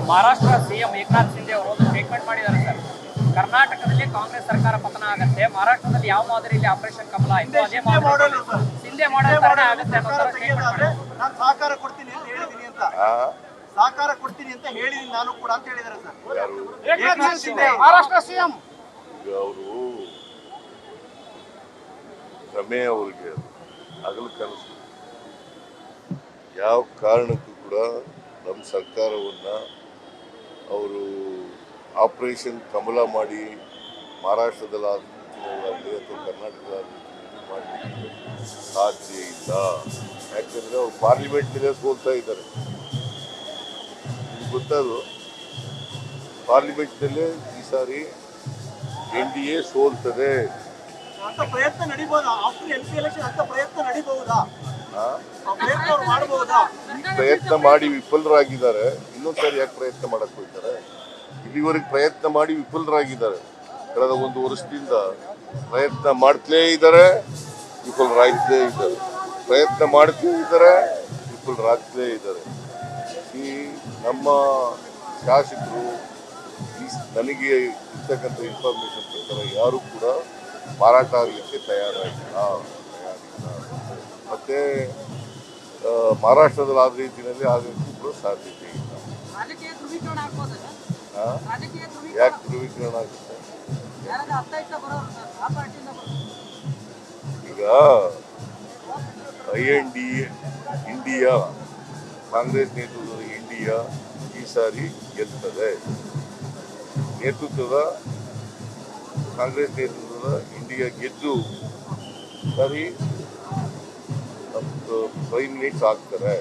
Maharashtra CM Eknath Shinde ಅವರು ಒಂದು statement ಮಾಡಿದ್ದಾರೆ ಸರ್. ಕರ್ನಾಟಕದಲ್ಲಿ ಕಾಂಗ್ರೆಸ್ ಸರ್ಕಾರ ಪತನ ಆಗುತ್ತೆ, ಮಹಾರಾಷ್ಟ್ರದಲ್ಲಿ ಯಾವ ಮಾದರಿಯಲ್ಲಿ ಆಪರೇಷನ್ ಕಮಲ ಆಯ್ತು ಅದೇ ಮಾದರಿ ಶಿಂದೆ ಮಾಡಲ್ ತರನೇ ಆಗುತ್ತೆ ಅನ್ನೋ ತರ ಸ್ಟೇಟ್ಮೆಂಟ್ ಮಾಡಿದ್ದಾರೆ. ನಾನು ಸಹಕಾರ ಕೊಡ್ತೀನಿ ಅಂತ ಹೇಳಿದೀನಿ ಅಂತ ಸಹಕಾರ ಕೊಡ್ತೀನಿ ಅಂತ ಹೇಳಿದೀನಿ ನಾನು ಕೂಡ ಅಂತ ಹೇಳಿದ್ದಾರೆ ಸರ್ ಏಕನಾಥ್ ಶಿಂದೆ ಮಹಾರಾಷ್ಟ್ರ ಸಿಎಂ. ಅವರು ರಮೇ ಅವ್ರಿಗೆ ಹಗಲು ಕನಸು. ಯಾವ ಕಾರಣಕ್ಕೂ ಕೂಡ ನಮ್ಮ ಸರ್ಕಾರವನ್ನ ಅವರು ಆಪರೇಷನ್ ಕಮಲ ಮಾಡಿ ಮಹಾರಾಷ್ಟ್ರದಲ್ಲಾಗಲಿ ಅಥವಾ ಕರ್ನಾಟಕದಲ್ಲಿ ಮಾಡಲಿಕ್ಕೆ ಸಾಧ್ಯ ಇಲ್ಲ. ಯಾಕಂದ್ರೆ ಅವ್ರು ಪಾರ್ಲಿಮೆಂಟ್ನಲ್ಲೇ ಸೋಲ್ತಾ ಇದ್ದಾರೆ. ನಿಮ್ಗೆ ಗೊತ್ತದು, ಪಾರ್ಲಿಮೆಂಟ್ನಲ್ಲೇ ಈ ಸಾರಿ NDA ಸೋಲ್ತದೆ. ಅಂತ ಪ್ರಯತ್ನ ನಡೀಬಹುದಾ? ಆಫ್ಟರ್ MP ಎಲೆಕ್ಷನ್ ಅಂತ ಪ್ರಯತ್ನ ನಡೀಬಹುದಾ? ಪ್ರಯತ್ನ ಅವ್ರು ಮಾಡಬಹುದಾ? ಈ ಪ್ರಯತ್ನ ಮಾಡಿ ವಿಫಲರಾಗಿದ್ದಾರೆ. ಇನ್ನೊಂದ್ಸರಿ ಯಾಕೆ ಪ್ರಯತ್ನ ಮಾಡಕ್ ಹೋಗ್ತಾರೆ? ಇಲ್ಲಿವರೆಗೆ ಪ್ರಯತ್ನ ಮಾಡಿ ವಿಫಲರಾಗಿದ್ದಾರೆ. ಕಳೆದ ಒಂದು ವರ್ಷದಿಂದ ಪ್ರಯತ್ನ ಮಾಡ್ತಲೇ ಇದ್ದಾರೆ, ವಿಫಲರಾಗ್ತಲೇ ಇದ್ದಾರೆ. ಪ್ರಯತ್ನ ಮಾಡ್ತಲೇ ಇದ್ದಾರೆ, ವಿಫಲರಾಗ್ತಲೇ ಇದ್ದಾರೆ. ಈ ನಮ್ಮ ಶಾಸಕರು ನನಗೆ ಇರ್ತಕ್ಕಂಥ ಇನ್ಫಾರ್ಮೇಶನ್ ಪ್ರಕಾರ ಯಾರು ಕೂಡ ಮಾರಾಟ ಆಗಲಿಕ್ಕೆ ತಯಾರಾಗಿಲ್ಲ. ಮತ್ತೆ ಮಹಾರಾಷ್ಟ್ರದಲ್ಲಿ ಆದ ರೀತಿಯಲ್ಲಿ ಆಗಲಿಕ್ಕೂ ಕೂಡ ಸಾಧ್ಯತೆ ಇಲ್ಲ. ಯಾಕೆ ಧ್ರುವೀಕರಣ ಆಗುತ್ತೆ? ಈಗ ಇಂಡಿಯಾ ಕಾಂಗ್ರೆಸ್ ನೇತೃತ್ವದ ಇಂಡಿಯಾ ಈ ಸಾರಿ ಗೆಲ್ತದೆ. ಕಾಂಗ್ರೆಸ್ ನೇತೃತ್ವದ ಇಂಡಿಯಾ ಗೆದ್ದು ಸರಿ ಪ್ರೈಮ್ ಮಿನಿಸ್ಟರ್ ಆಗ್ತಾರೆ.